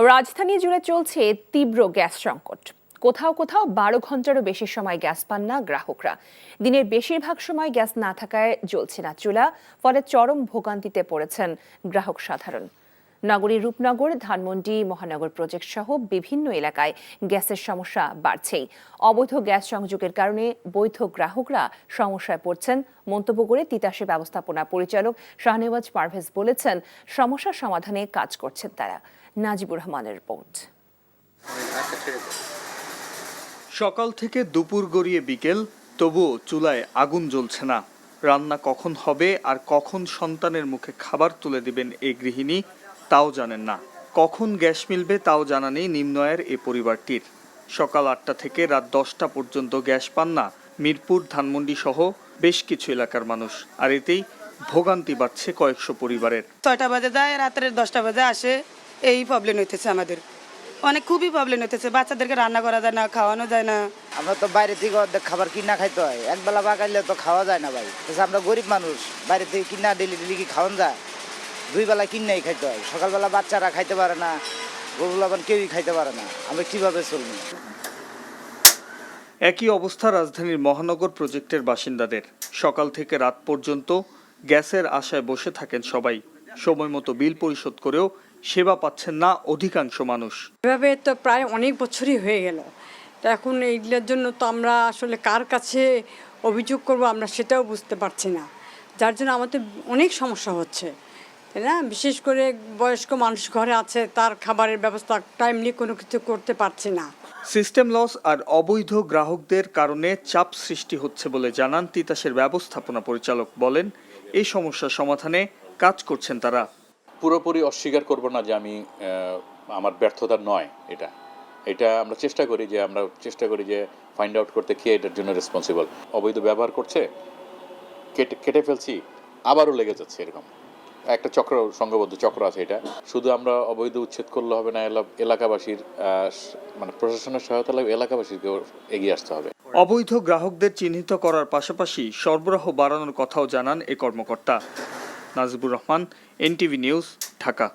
রাজধানী জুড়ে চলছে তীব্র গ্যাস সংকট। কোথাও কোথাও 12 ঘন্টারও বেশি সময় গ্যাস পান না গ্রাহকরা। দিনের বেশিরভাগ সময় গ্যাস না থাকায় জ্বলছে না চুলা, ফলে চরম ভোগান্তিতে পড়েছেন গ্রাহক সাধারণ। নগরীর রূপনগর, ধানমন্ডি, মহানগর প্রজেক্ট সহ বিভিন্ন এলাকায় গ্যাসের সমস্যা বাড়ছেই। অবৈধ গ্যাস সংযোগের কারণে বৈধ গ্রাহকরা সমস্যায় পড়ছেন মন্তব্য করে তিতাসে ব্যবস্থাপনা পরিচালক শাহনেওয়াজ পারভেজ বলেছেন, সমস্যা সমাধানে কাজ করছেন তারা। নাজিবুর রহমানের রিপোর্ট। সকাল থেকে দুপুর গড়িয়ে বিকেল, তবুও চুলায় আগুন জ্বলছে না। রান্না কখন হবে আর কখন সন্তানের মুখে খাবার তুলে দিবেন এই গৃহিণী তাও জানেন না। কখন গ্যাস মিলবে তাও জানা নেই নিম্ন আয়ের এ পরিবারটির। সকাল 8টা থেকে রাত 10টা পর্যন্ত গ্যাস পান না মিরপুর, ধানমন্ডি সহ বেশ কিছু এলাকার মানুষ। আর এতেই ভোগান্তি বাড়ছে কয়েকশো পরিবারের। 6টা বাজে যায়, রাতের 10টা বাজে আসে। এই প্রবলেম হইতেছে আমাদের, খুবই প্রবলেম হইতেছে। বাচ্চাদেরকে রান্না করা যায় না, খাওয়ানো যায় না। আমরা তো বাইরে থেকে অর্ধেক খাবার কিনা খাইতে হয়, একবেলা পাকাইলে তো খাওয়া যায় না ভাই। আমরা গরিব মানুষ, বাইরে থেকে কিনা ডেলি কি খাওয়ান যায়? 2 বেলা কিনাই খাইতে হয়। সকালবেলা বাচ্চারা খাইতে পারে না, গরুলাবান কেউই খাইতে পারে না। আমরা কিভাবে চলবো? একই অবস্থা রাজধানীর মহানগর প্রজেক্টের বাসিন্দাদের। সকাল থেকে রাত পর্যন্ত গ্যাসের আশায় বসে থাকেন সবাই। সময় মতো বিল পরিশোধ করেও সেবা পাচ্ছেন না অধিকাংশ মানুষ। এভাবে তো প্রায় অনেক বছরই হয়ে গেল। তা এখন এইগুলোর জন্য তো আমরা আসলে কার কাছে অভিযোগ করব আমরা সেটাও বুঝতে পারছি না, যার জন্য আমাদের অনেক সমস্যা হচ্ছে, তাই না? বিশেষ করে বয়স্ক মানুষ ঘরে আছে, তার খাবারের ব্যবস্থা টাইমলি কোনো কিছু করতে পারছি না। সিস্টেম লস আর অবৈধ গ্রাহকদের কারণে চাপ সৃষ্টি হচ্ছে বলে জানান তিতাসের ব্যবস্থাপনা পরিচালক। বলেন, এই সমস্যার সমাধানে কাজ করছেন তারা। পুরোপুরি অস্বীকার করব না যে আমার ব্যর্থতা নয়, এটা আমরা চেষ্টা করি যে ফাইন্ড আউট করতে কে এটার জন্য রেসপন্সিবল। অবৈধ ব্যবহার করছে, কেটে ফেলছি, আবারও লেগে যাচ্ছে। এরকম একটা সংঘবদ্ধ চক্র আছে। এটা শুধু আমরা অবৈধ উচ্ছেদ করলে হবে না, এলাকাবাসীর প্রশাসনের সহায়তা লাগবে, এলাকাবাসীকেও এগিয়ে আসতে হবে। অবৈধ গ্রাহকদের চিহ্নিত করার পাশাপাশি সরবরাহ বাড়ানোর কথাও জানান এ কর্মকর্তা। Nazibur Rahman, NTV news, Dhaka.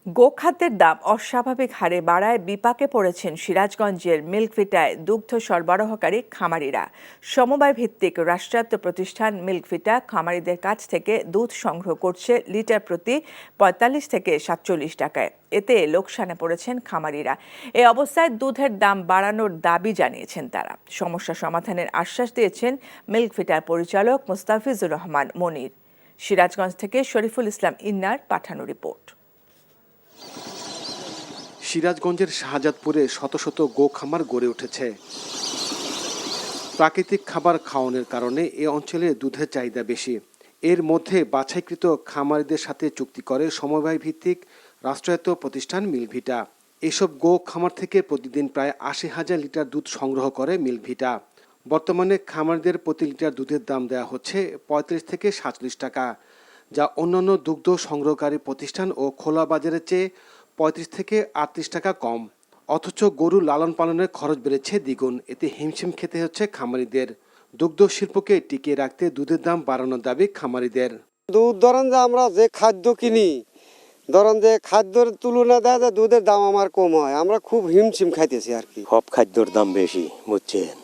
গোখাদ্যের দাম অস্বাভাবিক হারে বাড়ায় বিপাকে পড়েছেন সিরাজগঞ্জের মিল্কভিটায় দুগ্ধ সরবরাহকারী খামারিরা। সমবায় ভিত্তিক রাষ্ট্রায়ত্ত প্রতিষ্ঠান মিল্কভিটা খামারিদের কাছ থেকে দুধ সংগ্রহ করছে লিটার প্রতি 45 থেকে 47 টাকায়। এতে লোকসানে পড়েছেন খামারিরা। এই অবস্থায় দুধের দাম বাড়ানোর দাবি জানিয়েছেন তারা। সমস্যা সমাধানের আশ্বাস দিয়েছেন মিল্কভিটার পরিচালক মুস্তাফিজুর রহমান মনির। সিরাজগঞ্জ থেকে শরীফুল ইসলাম ইন্নার পাঠানো রিপোর্ট। সিরাজগঞ্জের শাহজাদপুরে শত শত গো খামার গড়ে উঠেছে। প্রাকৃতিক খাবার খাওয়ানোর কারণে এ অঞ্চলে দুধের চাহিদা বেশি। এর মধ্যে বাছাইকৃত খামারিদের সাথে চুক্তি করে সমবায় ভিত্তিক রাষ্ট্রায়ত্ত প্রতিষ্ঠান মিল্কভিটা। এসব গো খামার থেকে প্রতিদিন প্রায় 80,000 লিটার দুধ সংগ্রহ করে মিল্কভিটা। বর্তমানে খামারিদের প্রতি লিটার দুধের দাম দেওয়া হচ্ছে 35 থেকে 47 টাকা, যা অন্যান্য দুগ্ধ সংগ্রহকারী প্রতিষ্ঠান ও খোলা বাজারের চেয়ে 35 থেকে 38 টাকা কম। অথচ গরু লালন পালনের খরচ বেড়েছে দ্বিগুণ। এতে হিমশিম খেতে হচ্ছে খামারিদের। দুগ্ধ শিল্পকে টিকিয়ে রাখতে দুধের দাম বাড়ানোর দাবি খামারিদের। দুধ ধরেন যে আমরা যে খাদ্য কিনি, ধরেন যে খাদ্যের তুলনা দেয় যে দুধের দাম আমার কম হয়, আমরা খুব হিমশিম খাইতেছি আর কি। সব খাদ্যর দাম বেশি বুঝছেন,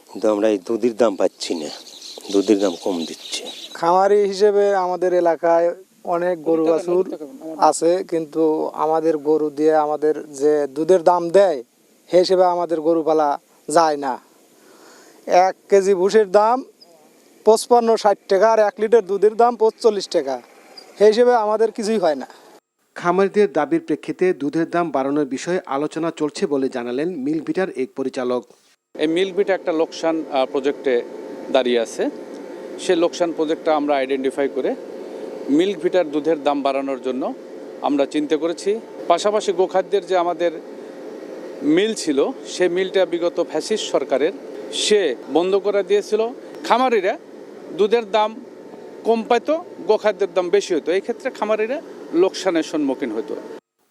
কিন্তু আমরা এই দুধের দাম পাচ্ছি না, দুধের দাম কম দিচ্ছে। খামারি হিসেবে আমাদের এলাকায় অনেক গরু বাছুর আছে, কিন্তু আমাদের গরু দিয়ে আমাদের যে দুধের দাম দেয় সে হিসেবে আমাদের গরু পালা যায় না। 1 কেজি ভুষের দাম 55-60 টাকা আর 1 লিটার দুধের দাম 45 টাকা, সেই হিসেবে আমাদের কিছুই হয় না। খামারিদের দাবির প্রেক্ষিতে দুধের দাম বাড়ানোর বিষয়ে আলোচনা চলছে বলে জানালেন মিল্কভিটার এক পরিচালক। এই মিল্কভিটা একটা লোকসান প্রজেক্টে দাঁড়িয়ে আছে। সেই লোকসান প্রজেক্টটা আমরা আইডেন্টিফাই করে মিল্কভিটার দুধের দাম বাড়ানোর জন্য আমরা চিন্তা করেছি। পাশাপাশি গোখাদ্যের যে আমাদের মিল ছিল, সেই মিলটা বিগত ফ্যাসিস্ট সরকারের সে বন্ধ করে দিয়েছিল। খামারিরা দুধের দাম কম পাইতো, গোখাদ্যের দাম বেশি হতো। এই ক্ষেত্রে খামারিরা লোকসানের সম্মুখীন হতো।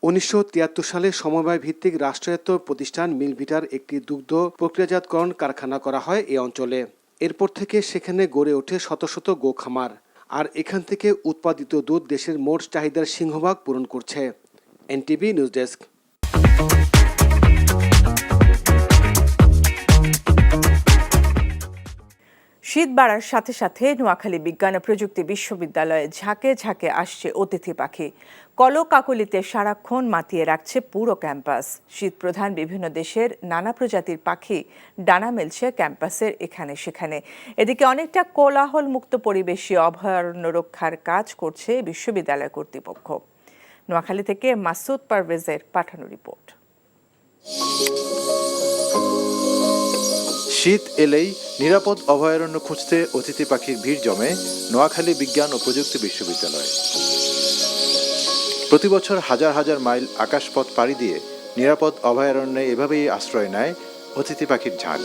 1973 সালে সমবায় ভিত্তিক রাষ্ট্রায়ত্ত প্রতিষ্ঠান মিল্কভিটার একটি দুগ্ধ প্রক্রিয়াজাতকরণ কারখানা করা হয় এ অঞ্চলে। এরপর থেকে সেখানে গড়ে ওঠে শত শত গো খামার। আর এখান থেকে উৎপাদিত দুধ দেশের মোট চাহিদার সিংহভাগ পূরণ করছে। NTV news desk. শীত বাড়ার সাথে সাথে নোয়াখালী বিজ্ঞান ও প্রযুক্তি বিশ্ববিদ্যালয়ে ঝাঁকে ঝাঁকে আসছে অতিথি পাখি। কলকাকলিতে সারাক্ষণ মাতিয়ে রাখছে পুরো ক্যাম্পাস। শীত প্রধান বিভিন্ন দেশের নানা প্রজাতির পাখি ডানা মেলছে ক্যাম্পাসের এখানে সেখানে। এদিকে অনেকটা কোলাহল মুক্ত পরিবেশে অভয়ারণ্য রক্ষার কাজ করছে বিশ্ববিদ্যালয় কর্তৃপক্ষ। নোয়াখালী থেকে মাসুদ পারভেজের পাঠানো রিপোর্ট। শীত এলেই নিরাপদ অভয়ারণ্য খুঁজতে অতিথি পাখির ভিড় জমে নোয়াখালী বিজ্ঞান ও প্রযুক্তি বিশ্ববিদ্যালয়ে। প্রতি বছর হাজার হাজার মাইল আকাশপথ পাড়ি দিয়ে নিরাপদ অভয়ারণ্যে এভাবেই আশ্রয় নেয় অতিথি পাখির ঝাঁক।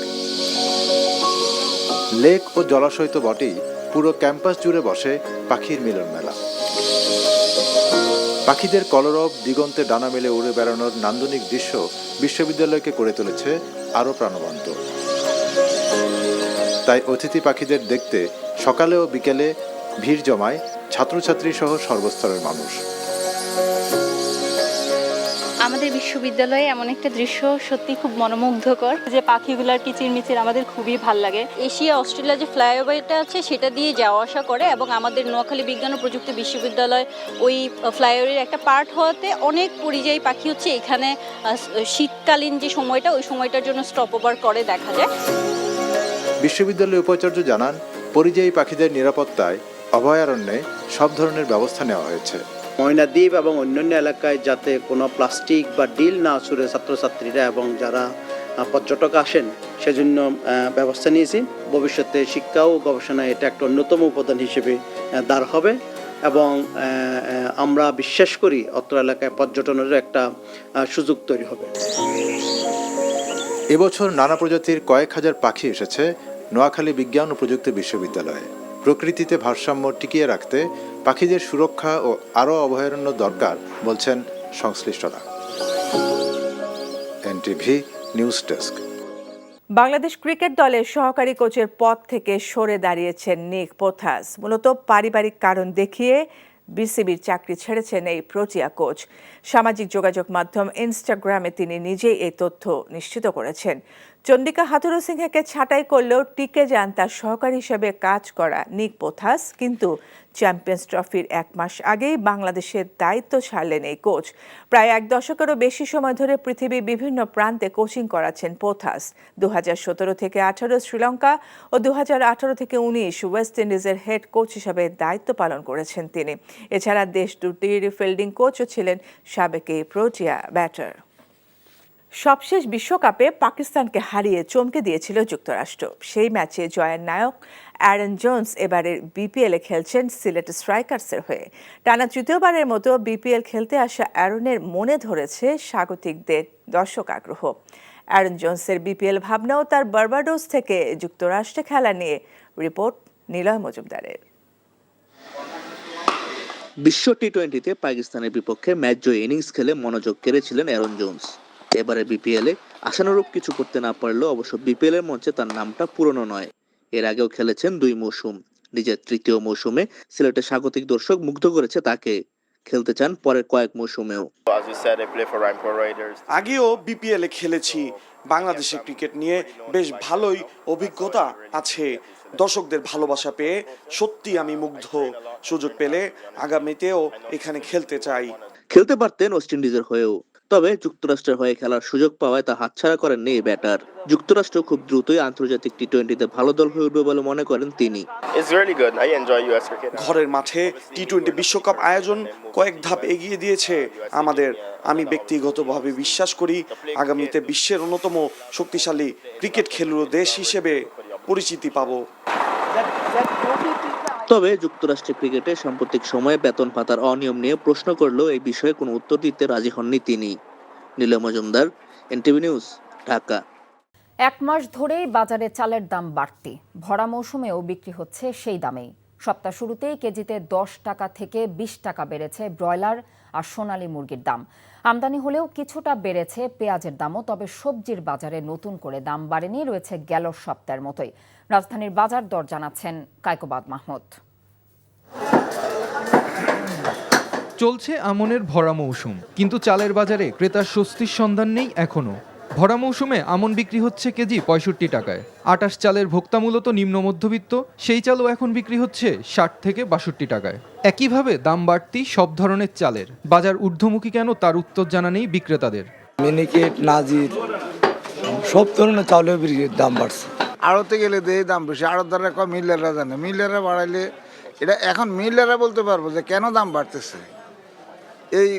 লেক ও জলাশয় তো বটেই, পুরো ক্যাম্পাস জুড়ে বসে পাখির মিলন মেলা। পাখিদের কলরব, দিগন্তে ডানা মেলে উড়ে বেড়ানোর নান্দনিক দৃশ্য বিশ্ববিদ্যালয়কে করে তুলেছে আরও প্রাণবন্ত। তাই অতিথি পাখিদের দেখতে সকালে ও বিকেলে ভিড় জমায় ছাত্রছাত্রী সহ সর্বস্তরের মানুষ। আমাদের বিশ্ববিদ্যালয়ে এমন একটা দৃশ্য সত্যি খুব মনোমুগ্ধকর, যে পাখিগুলার কিচিরমিচির আমাদের খুবই ভাল লাগে। এশিয়া অস্ট্রেলিয়া যে ফ্লাইওভারটা আছে সেটা দিয়ে যাওয়া আসা করে, এবং আমাদের নোয়াখালী বিজ্ঞান ও প্রযুক্তি বিশ্ববিদ্যালয় ওই ফ্লাইওভারের একটা পার্ট হওয়াতে অনেক পরিযায়ী পাখি হচ্ছে এখানে শীতকালীন যে সময়টা ওই সময়টার জন্য স্টপ ওভার করে দেখা যায়। বিশ্ববিদ্যালয়ের উপাচার্য জানান, পরিযায়ী পাখিদের নিরাপত্তায় অভয়ারণ্যে সব ধরনের ব্যবস্থা নেওয়া হয়েছে। ময়নাদ্বীপ এবং অন্যান্য এলাকায় যাতে কোনো প্লাস্টিক বা ডিল না ছুড়ে ছাত্রছাত্রীরা এবং যারা পর্যটক আসেন সেজন্য ব্যবস্থা নিয়েছি। ভবিষ্যতে শিক্ষা ও গবেষণায় এটা একটা অন্যতম উপাদান হিসেবে দাঁড় হবে, এবং আমরা বিশ্বাস করি অত্র এলাকায় পর্যটনেরও একটা সুযোগ তৈরি হবে। এবছর নানা প্রজাতির কয়েক হাজার পাখি এসেছে নোয়াখালী বিজ্ঞান ও প্রযুক্তি বিশ্ববিদ্যালয়ে। প্রকৃতিতে ভারসাম্য টিকিয়ে রাখতে পাখিদের সুরক্ষা ও আরও অভয়ারণ্য দরকার বলছেন সংশ্লিষ্টরা। NTV news desk. Bangladesh cricket দলের সহকারী কোচের পদ থেকে সরে দাঁড়িয়েছেন নিক পোথাস। মূলত পারিবারিক কারণ দেখিয়ে বিসিবির চাকরি ছেড়েছেন এই প্রোটিয়া কোচ। সামাজিক যোগাযোগ মাধ্যম ইনস্টাগ্রামে তিনি নিজেই এই তথ্য নিশ্চিত করেছেন। চন্ডিকা হাথুরুসিংহকে ছাঁটাই করলেও টিকে যান তার সহকারী হিসেবে কাজ করা নিক পোথাস। কিন্তু চ্যাম্পিয়ন্স ট্রফির 1 মাস আগেই বাংলাদেশের দায়িত্ব ছাড়লেন এই কোচ। প্রায় 1 দশকেরও বেশি সময় ধরে পৃথিবীর বিভিন্ন প্রান্তে কোচিং করাচ্ছেন পোথাস। 2017 থেকে 18 শ্রীলঙ্কা ও 2018 থেকে 19 ওয়েস্ট ইন্ডিজের হেড কোচ হিসেবে দায়িত্ব পালন করেছেন তিনি। এছাড়া দেশ দুটির ফিল্ডিং কোচও ছিলেন সাবেক এই প্রোটিয়া ব্যাটার। সবশেষ বিশ্বকাপে পাকিস্তানকে হারিয়ে চমকে দিয়েছিল যুক্তরাষ্ট্র। সেই ম্যাচে জয়ের নায়ক অ্যারন জোন্স এবারের বিপিএলে খেলছেন সিলেট স্ট্রাইকার্সের হয়ে। টানা তৃতীয়বারের মতো বিপিএল খেলতে আসা অ্যারনের মনে ধরেছে স্বাগতিকদের দর্শক আগ্রহ। অ্যারন জোন্সের বিপিএল ভাবনাও তার বার্বাডোস থেকে যুক্তরাষ্ট্রে খেলা নিয়ে। রিপোর্ট নিলয় মজুমদারের। বিশ্ব টি-20তে পাকিস্তানের বিপক্ষে ম্যাচ জয়ী ইনিংস খেলে মনোযোগ কেড়েছিলেন অ্যারন জোন্স। এবারে বিপিএলে আশানুরূপ কিছু করতে না পারলেও অবশ্য বিপিএল এর মঞ্চে তার নামটা পুরনো নয়। এর আগেও খেলেছেন 2 মৌসুম। নিজের তৃতীয় মৌসুমে সিলেটের স্বাগতিক দর্শক মুগ্ধ করেছে তাকে। খেলতে চান পরের কয়েক মৌসুমেও। আগেও বিপিএল এ খেলেছি। বাংলাদেশের ক্রিকেট নিয়ে বেশ ভালোই অভিজ্ঞতা আছে। দর্শকদের ভালোবাসা পেয়ে সত্যি আমি মুগ্ধ। সুযোগ পেলে আগামীতেও এখানে খেলতে চাই। খেলতে পারতেন ওয়েস্ট ইন্ডিজের হয়েও, তবে যুক্তরাষ্ট্রের হয়ে খেলার সুযোগ পাওয়ায় তা হাতছাড়া করেননি এই ব্যাটার। যুক্তরাষ্ট্র খুব দ্রুতই আন্তর্জাতিক টি-20তে ভালো দল হয়ে উঠবে বলে মনে করেন তিনি। ঘরের মাঠে টি-20 বিশ্বকাপ আয়োজন কয়েক ধাপ এগিয়ে দিয়েছে আমাদের। আমি ব্যক্তিগতভাবে বিশ্বাস করি আগামীতে বিশ্বের অন্যতম শক্তিশালী ক্রিকেট খেলুড়ো দেশ হিসেবে পরিচিতি পাব। তবে যুক্তরাষ্ট্রের ক্রিকেটে সাম্প্রতিক সময়ে বেতন ভাতার অনিয়ম নিয়ে প্রশ্ন করলেও এই বিষয়ে কোনো উত্তর দিতে রাজি হননি তিনি। Niloy Majumdar, NTV news, Dhaka. 1 মাস ধরেই বাজারে চালের দাম বাড়তি। ভরা মৌসুমেও বিক্রি হচ্ছে সেই দামেই। সপ্তাহ শুরুতেই কেজিতে 10 টাকা থেকে 20 টাকা বেড়েছে ব্রয়লার আর সোনালী মুরগির দাম। আমদানি হলেও কিছুটা বেড়েছে পেঁয়াজের দামও। তবে সবজির বাজারে নতুন করে দাম বাড়েনি, রয়েছে গেল সপ্তাহের মতোই। রাজধানীর বাজার দর জানাচ্ছেন কায়কোবাদ মাহমুদ। চলছে আমনের ভরা মৌসুম, কিন্তু চালের বাজারে ক্রেতার স্বস্তির সন্ধান নেই এখনো। ভরা মৌসুমে আমন বিক্রি হচ্ছে কেজি ৬৫ টাকায়। আটাশ চালের ভোক্তা মূলত নিম্ন মধ্যবিত্ত, সেই চালও এখন বিক্রি হচ্ছে ৬০ থেকে ৬২ টাকায়। একইভাবে দাম বাড়তি সব ধরনের চালের। বাজার ঊর্ধ্বমুখী কেন তার উত্তর জানা নেই বিক্রেতাদের। মিনিকেট, নাজির সব ধরনের চাউলের দাম বাড়ছে। আড়তে গেলে দিয়ে দাম বেশি, আড়তদাররা কম, মিলাররা জানে। মিলাররা বাড়াইলে এটা এখন মিলাররা বলতে পারবো যে কেন দাম বাড়তেছে। এই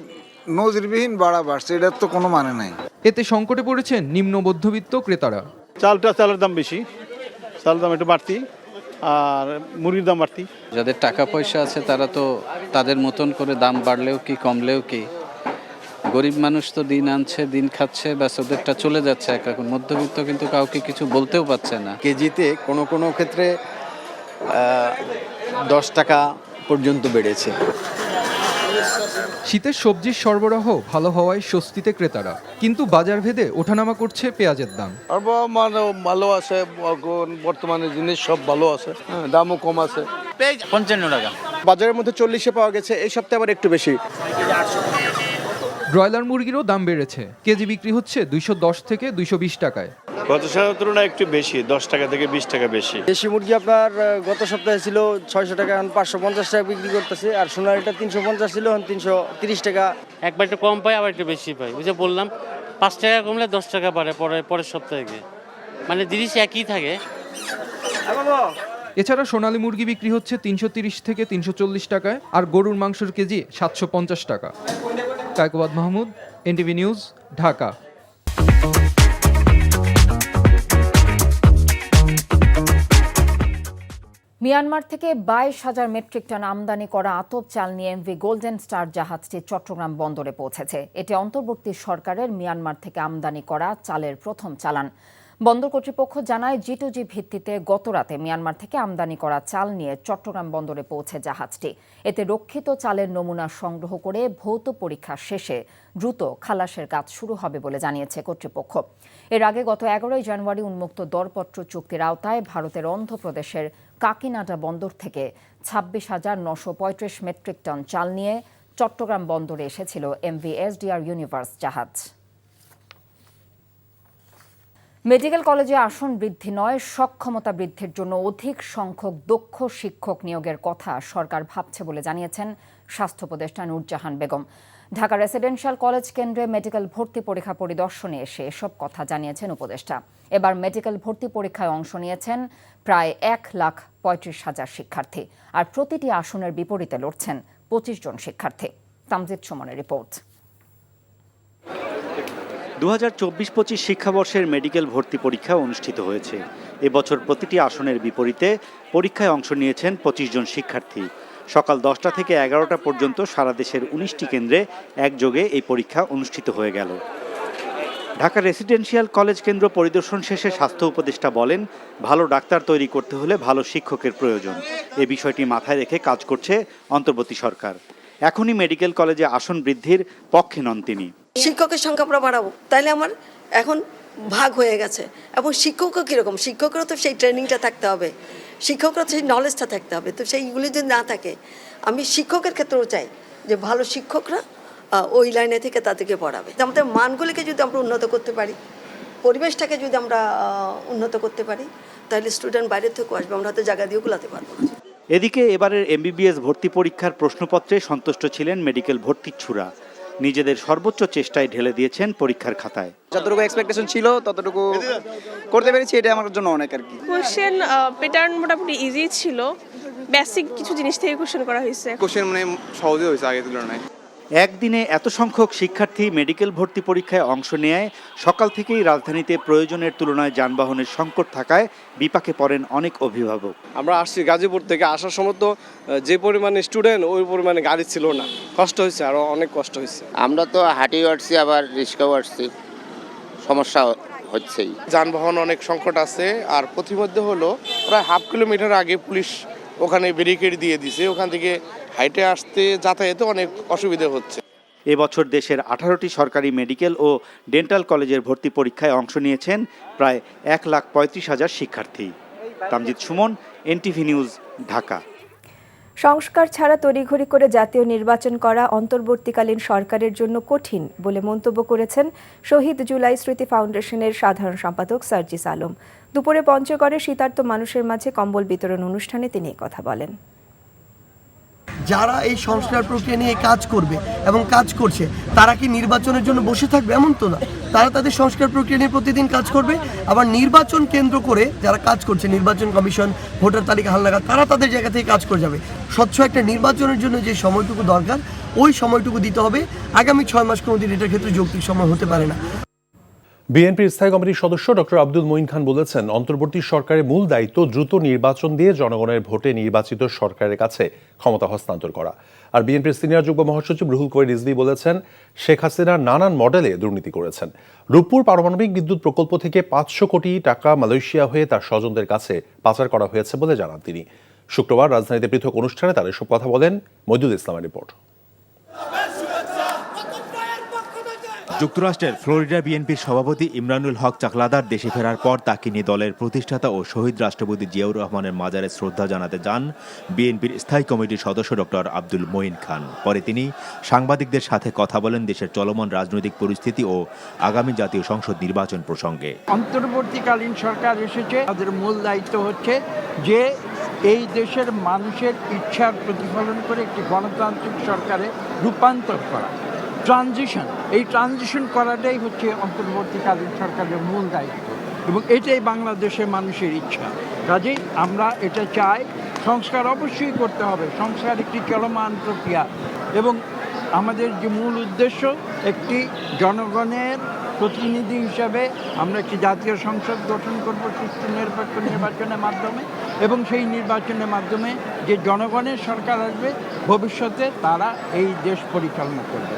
নজিরবিহীন বাড়ছে, এটার তো কোনো মানে নাই। এতে সংকটে পড়েছেন নিম্ন মধ্যবিত্ত ক্রেতারা। চালের দাম বেশি, চালের দাম একটু বাড়তি, আর মুরগির দাম বাড়তি। যাদের টাকা পয়সা আছে তারা তো তাদের মতন করে দাম বাড়লেও কি কমলেও কি, গরিব মানুষ তো দিন আনছে দিন খাচ্ছে, ব্যাস ওদেরটা চলে যাচ্ছে একরকম। মধ্যবিত্ত কিন্তু কাউকে কিছু বলতেও পারছে না। কেজিতে কোনো কোনো ক্ষেত্রে 10 টাকা পর্যন্ত বেড়েছে। শীতের সবজির সরবরাহ ভালো হওয়ায় স্বস্তিতে ক্রেতারা, কিন্তু বাজার ভেদে ওঠানামা করছে পেঁয়াজের দাম। ভালো আছে, বর্তমানে জিনিস সব ভালো আছে, দামও কম আছে। 55 টাকা বাজারের মধ্যে 40-এ পাওয়া গেছে, এই সপ্তাহে আবার একটু বেশি। ব্রয়লার মুরগিরও দাম বেড়েছে, কেজি বিক্রি হচ্ছে 210 থেকে 220 টাকায়। গত সপ্তাহের তুলনায় একটু বেশি, 10 টাকা থেকে 20 টাকা বেশি। দেশি মুরগি আপনার গত সপ্তাহে ছিল 600 টাকা, এখন 550 টাকা বিক্রি করতেছে। আর সোনালিটা 350 ছিল, এখন 330 টাকা। একবার একটু কম পাই, আবার একটু বেশি পাই। বুঝে বললাম 5 টাকা কমলে 10 টাকা বাড়ে পরের সপ্তাহে গিয়ে, মানে জিনিস একই থাকে। এছাড়া সোনালী মুরগি বিক্রি হচ্ছে 330 থেকে 340 টাকায়, আর গরুর মাংসের কেজি 750 টাকা। Kaikobad Mahmud, NTV news, Dhaka. Myanmar থেকে 22,000 মেট্রিক টন আমদানি করা আতপ চাল নিয়ে এমভি গোল্ডেন স্টার জাহাজটি চট্টগ্রাম বন্দরে পৌঁছেছে। এটি অন্তর্বর্তী সরকারের মিয়ানমার থেকে আমদানি করা চালের প্রথম চালান। বন্দর কর্তৃপক্ষ জানায়, G2G ভিত্তিতে গতরাতে মিয়ানমার থেকে আমদানি করা চাল নিয়ে চট্টগ্রাম বন্দরে পৌঁছে জাহাজটি। এতে রক্ষিত চালের নমুনা সংগ্রহ করে ভৌত পরীক্ষা শেষে দ্রুত খালাসের কাজ শুরু হবে বলে জানিয়েছে কর্তৃপক্ষ। এর আগে গত 11 জানুয়ারি উন্মুক্ত দরপত্র চুক্তির আওতায় ভারতের অন্ধ্রপ্রদেশের কাকিনাডা বন্দর থেকে 26,935 মেট্রিক টন চাল নিয়ে চট্টগ্রাম বন্দরে এসেছিল এমভি SDR ইউনিভার্স জাহাজ। মেডিকেল কলেজে আসন বৃদ্ধি নয়, সক্ষমতা বৃদ্ধির জন্য অধিক সংখ্যক দক্ষ শিক্ষক নিয়োগের কথা সরকার ভাবছে বলে জানিয়েছেন স্বাস্থ্য উপদেষ্টা নূরজাহান বেগম। ঢাকা রেসিডেন্সিয়াল কলেজ কেন্দ্রে মেডিকেল ভর্তি পরীক্ষা পরিদর্শনে এসে এসব কথা জানিয়েছেন উপদেষ্টা। এবার মেডিকেল ভর্তি পরীক্ষায় অংশ নিয়েছেন প্রায় 1,35,000 শিক্ষার্থী, আর প্রতিটি আসনের বিপরীতে লড়ছেন 25 জন শিক্ষার্থী। তামজিদ সুমনের রিপোর্ট। 2024-25 শিক্ষাবর্ষের মেডিকেল ভর্তি পরীক্ষা অনুষ্ঠিত হয়েছে। এবছর প্রতিটি আসনের বিপরীতে পরীক্ষায় অংশ নিয়েছেন 25 জন শিক্ষার্থী। সকাল 10টা থেকে 11টা পর্যন্ত সারা দেশের 19টি কেন্দ্রে একযোগে এই পরীক্ষা অনুষ্ঠিত হয়ে গেল। ঢাকা রেসিডেন্সিয়াল কলেজ কেন্দ্র পরিদর্শন শেষে স্বাস্থ্য উপদেষ্টা বলেন, ভালো ডাক্তার তৈরি করতে হলে ভালো শিক্ষকের প্রয়োজন। এই বিষয়টি মাথায় রেখে কাজ করছে অন্তর্বর্তী সরকার। এখনই মেডিকেল কলেজে আসন বৃদ্ধির পক্ষে নন তিনি। শিক্ষকের সংখ্যা আমরা বাড়াবো, তাইলে আমার এখন ভাগ হয়ে গেছে। এবং শিক্ষকও কীরকম, শিক্ষকেরও তো সেই ট্রেনিংটা থাকতে হবে, শিক্ষকরা সেই নলেজটা থাকতে হবে। তো সেইগুলি যদি না থাকে, আমি শিক্ষকের ক্ষেত্রেও চাই যে ভালো শিক্ষকরা ওই লাইনে থেকে তাদেরকে পড়াবে। আমাদের মানগুলিকে যদি আমরা উন্নত করতে পারি, পরিবেশটাকে যদি আমরা উন্নত করতে পারি, তাহলে স্টুডেন্ট বাইরে থেকেও আসবে, আমরা হয়তো জায়গা দিয়েও গুলাতে পারবো না। এদিকে এবারের MBBS ভর্তি পরীক্ষার প্রশ্নপত্রে সন্তুষ্ট ছিলেন মেডিকেল ভর্তিচ্ছুরা। নিজেদের সর্বোচ্চ চেষ্টায় ঢেলে দিয়েছেন পরীক্ষার খাতায়। যতটুকু এক্সপেকটেশন ছিল ততটুকু করতে পেরেছি, এটা আমার জন্য অনেক আর কি। কোশ্চেন প্যাটার্ন মোটামুটি ইজি ছিল, বেসিক কিছু জিনিস থেকে কোশ্চেন করা হয়েছে। কোশ্চেন মানে সহজে হয়েছে আগের তুলনায়। একদিনে এত সংখ্যক শিক্ষার্থী মেডিকেল ভর্তি পরীক্ষায় অংশ নেয় সকাল থেকেই রাজধানীতে প্রয়োজনের তুলনায় যানবাহনের সংকট থাকায় বিপাকে পড়েন অনেক অভিভাবক। আমরা আসছি গাজীপুর থেকে, আসার সময় তো যে পরিমাণে স্টুডেন্ট ওই পরিমাণে গাড়ি ছিল না, কষ্ট হয়েছে, আরো অনেক কষ্ট হয়েছে। আমরা তো হাঁটিয়ে আসছি, আবার রিক্সাও আসছি, সমস্যা হচ্ছেই। যানবাহন অনেক সংকট আছে, আর প্রতিমধ্যে হলো প্রায় 1/2 কিলোমিটার আগে পুলিশ ওখানে ব্যারিকেড দিয়ে দিছে, ওখান থেকে হাইটে আসতে যাতায়াতে অনেক অসুবিধা হচ্ছে। এবছর দেশের 18টি সরকারি মেডিকেল ও ডেন্টাল কলেজের ভর্তি পরীক্ষায় অংশ নিয়েছেন প্রায় 1,35,000 শিক্ষার্থী। Tamjid Suman, NTV news, Dhaka. সংস্কার ছাড়া তড়িঘড়ি করে জাতীয় নির্বাচন করা অন্তর্বর্তীকালীন সরকারের জন্য কঠিন বলে মন্তব্য করেছেন শহীদ জুলাই স্মৃতি ফাউন্ডেশনের সাধারণ সম্পাদক সার্জিস আলম। দুপুরে পঞ্চগড়ে শীতার্ত মানুষের মাঝে কম্বল বিতরণ অনুষ্ঠানে তিনি কথা বলেন। যারা এই সংস্কার প্রক্রিয়া নিয়ে কাজ করবে এবং কাজ করছে তারা কি নির্বাচনের জন্য বসে থাকবে? এমন তো না, তারা তাদের সংস্কার প্রক্রিয়া নিয়ে প্রতিদিন কাজ করবে। আবার নির্বাচন কেন্দ্র করে যারা কাজ করছে, নির্বাচন কমিশন, ভোটার তালিকা হালনাগাদ, তারা তাদের জায়গা থেকে কাজ করে যাবে। স্বচ্ছ একটা নির্বাচনের জন্য যে সময়টুকু দরকার ওই সময়টুকু দিতে হবে। আগামী 6 মাস কোনোদিন এটার ক্ষেত্রে যৌক্তিক সময় হতে পারে না। বিএনপির স্থায়ী কমিটির সদস্য ডক্টর আব্দুল মঈন খান বলেছেন, অন্তর্বর্তী সরকারের মূল দায়িত্ব দ্রুত নির্বাচন দিয়ে জনগণের ভোটে নির্বাচিত সরকারের কাছে ক্ষমতা হস্তান্তর করা। আর বিএনপির সিনিয়র যুগ্ম মহাসচিব রুহুল কবির রিজভী বলেছেন, শেখ হাসিনা নানান মডেলে দুর্নীতি করেছেন। রূপপুর পারমাণবিক বিদ্যুৎ প্রকল্প থেকে 500 কোটি টাকা মালয়েশিয়া হয়ে তার স্বজনদের কাছে পাচার করা হয়েছে বলে জানান তিনি। শুক্রবার রাজধানীতে পৃথক অনুষ্ঠানে তার এসব কথা বলেন। মইদুল ইসলামের রিপোর্ট। যুক্তরাষ্ট্রের ফ্লোরিডা বিএনপির সভাপতি ইমরানুল হক চাকলাদার দেশে ফেরার পর তাকে নিয়ে দলের প্রতিষ্ঠাতা ও শহীদ রাষ্ট্রপতি জিয়াউর রহমানের মাজারে শ্রদ্ধা জানাতে যান বিএনপির স্থায়ী কমিটির সদস্য ডক্টর আব্দুল মঈন খান। পরে তিনি সাংবাদিকদের সাথে কথা বলেন দেশের চলমান রাজনৈতিক পরিস্থিতি ও আগামী জাতীয় সংসদ নির্বাচন প্রসঙ্গে। অন্তর্বর্তীকালীন সরকার এসেছে, তাদের মূল দায়িত্ব হচ্ছে যে এই দেশের মানুষের ইচ্ছার প্রতিফলন করে একটি গণতান্ত্রিক সরকারে রূপান্তর করা, এই ট্রানজিশন করাটাই হচ্ছে অন্তর্বর্তীকালীন সরকারের মূল দায়িত্ব এবং এটাই বাংলাদেশের মানুষের ইচ্ছা। কাজেই আমরা এটা চাই। সংস্কার অবশ্যই করতে হবে, সংস্কার একটি চলমান প্রক্রিয়া এবং আমাদের যে মূল উদ্দেশ্য একটি জনগণের প্রতিনিধি হিসাবে আমরা একটি জাতীয় সংসদ গঠন করব সুষ্ঠু নিরপেক্ষ নির্বাচনের মাধ্যমে এবং সেই নির্বাচনের মাধ্যমে যে জনগণের সরকার আসবে ভবিষ্যতে তারা এই দেশ পরিচালনা করবে।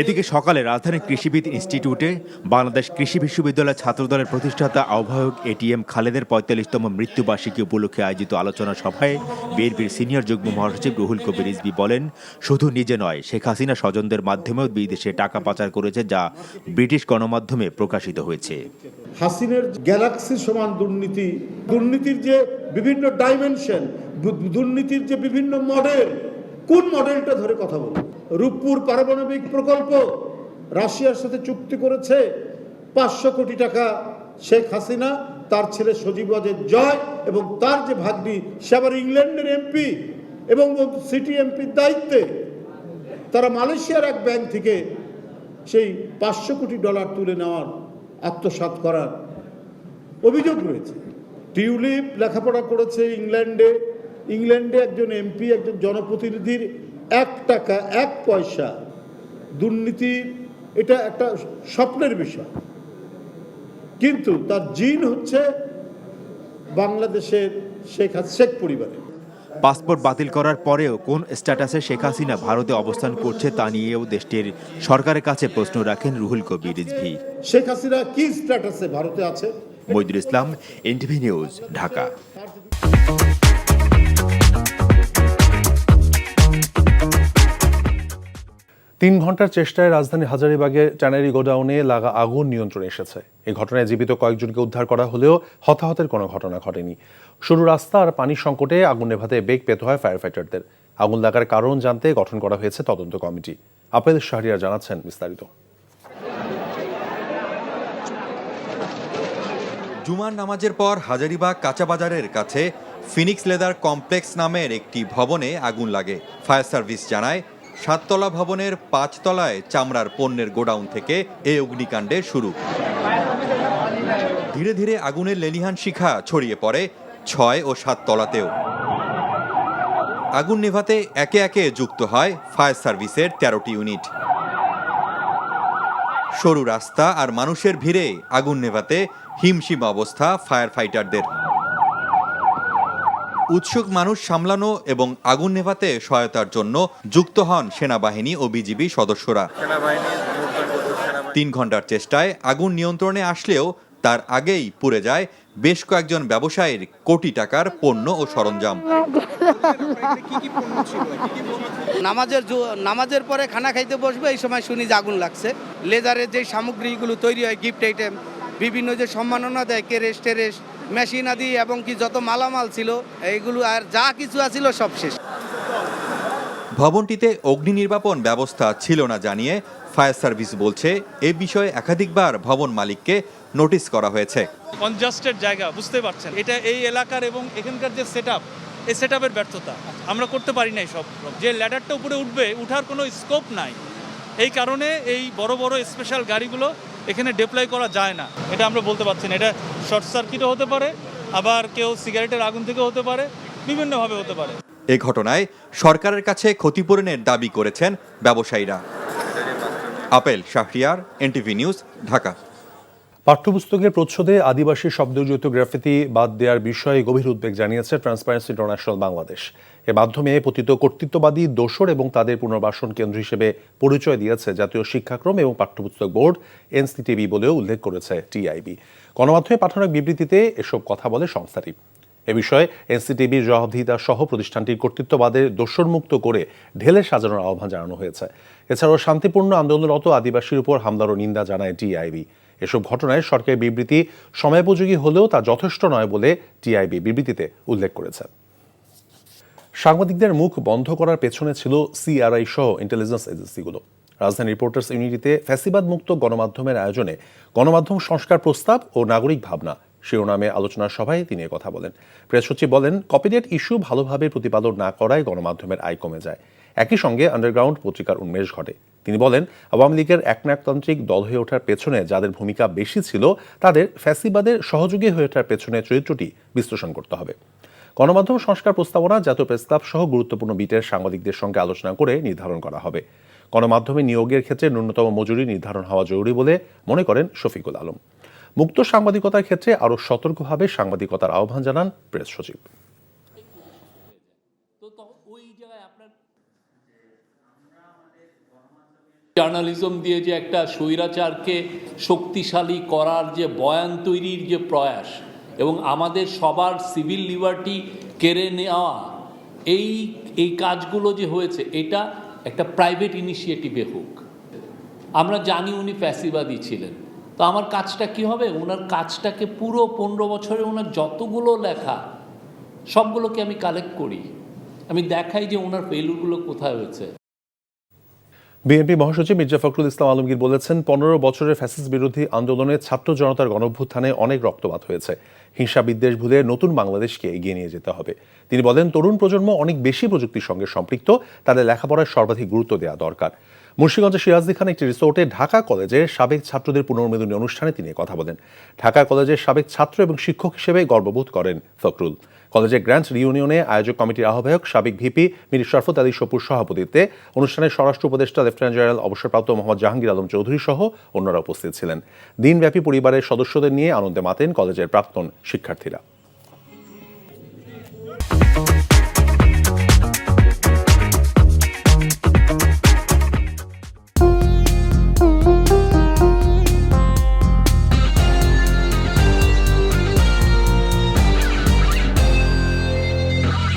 এদিকে সকালে রাজধানীর কৃষিবিদ ইনস্টিটিউটে বাংলাদেশ কৃষি বিশ্ববিদ্যালয়ের ছাত্রদলের প্রতিষ্ঠাতা আহ্বায়ক এটিএম খালেদের 45তম মৃত্যুবার্ষিকী উপলক্ষে আয়োজিত আলোচনা সভায় বিএনপির সিনিয়র যুগ্ম মহাসচিব রুহুল কবির রিজভী বলেন, শুধু নিজে নয়, শেখ হাসিনা স্বজনদের মাধ্যমেও বিদেশে টাকা পাচার করেছে, যা ব্রিটিশ গণমাধ্যমে প্রকাশিত হয়েছে। হাসিনার গ্যালাক্সি সমান দুর্নীতি, দুর্নীতির যে বিভিন্ন ডাইমেনশন, দুর্নীতির যে বিভিন্ন মডেল, কোন মডেলটা ধরে কথা বলবো? রূপপুর পারমাণবিক প্রকল্প রাশিয়ার সাথে চুক্তি করেছে 500 কোটি টাকা শেখ হাসিনা, তার ছেলে সজীব ওয়াজেদ জয় এবং তার যে ভাগ্নি সে আবার ইংল্যান্ডের এমপি এবং সিটি এমপির দায়িত্বে, তারা মালয়েশিয়ার এক ব্যাংক থেকে সেই 500 কোটি ডলার তুলে নেওয়ার, আত্মসাৎ করার অভিযোগ রয়েছে। টিউলিপ লেখাপড়া করেছে ইংল্যান্ডে একজন এমপি, একজন জনপ্রতিনিধির 1 টাকা 1 পয়সা দুর্নীতির, এটা একটা স্বপ্নের বিষয়, কিন্তু তার জিন হচ্ছে বাংলাদেশের শেখ পরিবারের। পাসপোর্ট বাতিল করার পরেও কোন স্ট্যাটাসে শেখ হাসিনা ভারতে অবস্থান করছে তা নিয়েও দেশটির সরকারের কাছে প্রশ্ন রাখেন রুহুল কবির রিজভী। শেখ হাসিনা কি স্ট্যাটাসে ভারতে আছে? মইদুল ইসলাম, এনটিভি নিউজ, ঢাকা। 3 ঘন্টার চেষ্টায় রাজধানী হাজারীবাগের ট্যানারি গোডাউনে লাগা আগুন নিয়ন্ত্রণে এসেছে। এই ঘটনায় জীবিত কয়েকজনকে উদ্ধার করা হলেও হতাহতের কোনো ঘটনা ঘটেনি। সরু রাস্তা আর পানির সংকটে আগুন নেভাতে বেগ পেতে হয় ফায়ার ফাইটারদের। আগুন লাগার কারণ জানতে গঠন করা হয়েছে তদন্ত কমিটি। আপেল শাহরিয়ার জানাচ্ছেন বিস্তারিত। জুমার নামাজের পর হাজারীবাগ কাঁচা বাজারের কাছে ফিনিক্স লেদার কমপ্লেক্স নামের একটি ভবনে আগুন লাগে। ফায়ার সার্ভিস জানায়, 7 তলা ভবনের 5 তলায় চামড়ার পণ্যের গোডাউন থেকে এই অগ্নিকাণ্ডের শুরু। ধীরে ধীরে আগুনের লেলিহান শিখা ছড়িয়ে পড়ে 6 ও 7 তলাতেও। আগুন নেভাতে একে একে যুক্ত হয় ফায়ার সার্ভিসের 13টি ইউনিট। সরু রাস্তা আর মানুষের ভিড়ে আগুন নেভাতে হিমশিম অবস্থা ফায়ার ফাইটারদের। উৎসুক মানুষ সামলানো এবং আগুন নেভাতে সহায়তার জন্য যুক্ত হন সেনাবাহিনী ও বিজিবি সদস্যরা। 3 ঘন্টার চেষ্টায় আগুন নিয়ন্ত্রণে আসলেও তার আগেই পুড়ে যায় বেশ কয়েকজন ব্যবসায়ীর কোটি টাকার পণ্য ও সরঞ্জাম। নামাজের পরে খানা খাইতে বসবে, এই সময় শুনি যে আগুন লাগছে। লেজারের যে সামগ্রীগুলো তৈরি হয়, গিফট আইটেম, বিভিন্ন যে সম্মাননা দেয় কেরেস টেরেস মেশিন আদি এবং কি যত মালামাল ছিল এইগুলো আর যা কিছু আছিল সব শেষ। ভবনটিতে অগ্নি নির্বাপন ব্যবস্থা ছিল না জানিয়ে ফায়ার সার্ভিস বলছে এ বিষয়ে একাধিকবার ভবন মালিককে নোটিশ করা হয়েছে। কনজাস্টেড জায়গা, বুঝতে পারছেন, এটা এই এলাকার এবং এখানকার যে সেটআপ, এই সেটআপের ব্যর্থতা। আমরা করতে পারি নাই সব, যে ল্যাডারটা উপরে উঠবে, উঠার কোনো স্কোপ নাই। এই কারণে এই বড় বড় স্পেশাল গাড়িগুলো এখানে ডিপ্লয় করা যায় না। এটা আমরা বলতে পারছি না, এটা শর্ট সার্কিটও হতে পারে, আবার কেউ সিগারেটের আগুন থেকে হতে পারে, বিভিন্নভাবে হতে পারে। এ ঘটনায় সরকারের কাছে ক্ষতিপূরণের দাবি করেছেন ব্যবসায়ীরা। Apple Shahriar, NTV news, Dhaka. পাঠ্যপুস্তকের প্রচ্ছদে আদিবাসী শব্দযুক্ত গ্রাফিতি বাদ দেওয়ার বিষয়ে গভীর উদ্বেগ জানিয়েছে ট্রান্সপারেন্সি ইন্টারন্যাশনাল বাংলাদেশ। এর মাধ্যমে পতিত কর্তৃত্ববাদী দোসর এবং তাদের পুনর্বাসন কেন্দ্র হিসেবে পরিচয় দিয়েছে জাতীয় শিক্ষাক্রম এবং পাঠ্যপুস্তক বোর্ড এনসিটিবি বলেও উল্লেখ করেছে টিআইবি। গণমাধ্যমে পাঠানো এক বিবৃতিতে এসব কথা বলে সংস্থাটি। এ বিষয়ে এনসিটিবির জবাবদিহিতা সহ প্রতিষ্ঠানটির কর্তৃত্ববাদের দোসরমুক্ত করে ঢেলে সাজানোর আহ্বান জানানো হয়েছে। এছাড়াও শান্তিপূর্ণ আন্দোলনরত আদিবাসীর উপর হামলারও নিন্দা জানায় টিআইবি। এসব ঘটনায় সরকারের বিবৃতি সময়োপযোগী হলেও তা যথেষ্ট নয় বলে টিআইবি বিবৃতিতে উল্লেখ করেছে। সাংবাদিকদের মুখ বন্ধ করার পেছনে ছিল সিআরআই সহ ইন্টেলিজেন্স এজেন্সিগুলো। রাজধানী রিপোর্টার্স ইউনিটিতে ফ্যাসিবাদ মুক্ত গণমাধ্যমের আয়োজনে গণমাধ্যম সংস্কার প্রস্তাব ও নাগরিক ভাবনা শিরোনামে আলোচনা সভায় তিনি কথা বলেন। প্রেস সচিব বলেন, কপিরাইট ইস্যু ভালোভাবে প্রতিপাদন না করায় গণমাধ্যমের আয় কমে যায়। একই সঙ্গে আন্ডারগ্রাউন্ড পত্রিকার উন্মেষ ঘটে। তিনি বলেন, আওয়ামী লীগের একনায়কতান্ত্রিক দল হয়ে ওঠার পেছনে যাদের ভূমিকা বেশি ছিল তাদের ফ্যাসিবাদের সহযোগী হয়ে ওঠার পেছনে চরিত্রটি বিশ্লেষণ করতে হবে। গণমাধ্যম সংস্কার প্রস্তাবনা জাতীয় প্রেস ক্লাব সহ গুরুত্বপূর্ণ বিটের সাংবাদিকদের সঙ্গে আলোচনা করে নির্ধারণ করা হবে। গণমাধ্যমে নিয়োগের ক্ষেত্রে ন্যূনতম মজুরি নির্ধারণ হওয়া জরুরি বলে মনে করেন শফিকুল আলম। মুক্ত সাংবাদিকতার ক্ষেত্রে আরও সতর্কভাবে সাংবাদিকতার আহ্বান জানান প্রেস সচিব। জার্নালিজম দিয়ে যে একটা স্বৈরাচারকে শক্তিশালী করার যে বয়ান তৈরির যে প্রয়াস এবং আমাদের সবার সিভিল লিবার্টি কেড়ে নেওয়া, এই কাজগুলো যে হয়েছে, এটা একটা প্রাইভেট ইনিশিয়েটিভে হোক। আমরা জানি উনি ফ্যাসিবাদী ছিলেন, তো আমার কাজটা কি হবে, ওনার কাজটাকে পুরো 15 বছরে ওনার যতগুলো লেখা সবগুলোকে আমি কালেক্ট করি, আমি দেখাই যে ওনার ফেলুরগুলো কোথায় হয়েছে। বিএনপি মহাসচিব মির্জা ফখরুল ইসলাম আলমগীর বলেছেন, 15 বছরের ফ্যাসিস্ট বিরোধী আন্দোলনে ছাত্র জনতার গণঅভ্যুত্থানে অনেক রক্তপাত হয়েছে। হিংসা বিদ্বেষ ভুলে নতুন বাংলাদেশকে এগিয়ে নিয়ে যেতে হবে। তিনি বলেন, তরুণ প্রজন্ম অনেক বেশি প্রযুক্তির সঙ্গে সম্পৃক্ত, তাদের লেখাপড়ায় সর্বাধিক গুরুত্ব দেওয়া দরকার। মুন্সিগঞ্জের সিরাজদি খান একটি রিসোর্টে ঢাকা কলেজের সাবেক ছাত্রদের পুনর্মিলনী অনুষ্ঠানে তিনি কথা বলেন। ঢাকা কলেজের সাবেক ছাত্র এবং শিক্ষক হিসেবে গর্ববোধ করেন ফখরুল। কলেজের গ্র্যান্ড রিউনিয়নে আয়োজক কমিটির আহ্বায়ক সাবেক ভিপি মীর শরফত আলী সপুর সভাপতিত্বে অনুষ্ঠানে স্বরাষ্ট্র উপদেষ্টা লেফটেন্যান্ট জেনারেল অবসরপ্রাপ্ত মোহাম্মদ জাহাঙ্গীর আলম চৌধুরী সহ অন্যরা উপস্থিত ছিলেন। দিনব্যাপী পরিবারের সদস্যদের নিয়ে আনন্দে মাতেন কলেজের প্রাক্তন শিক্ষার্থীরা।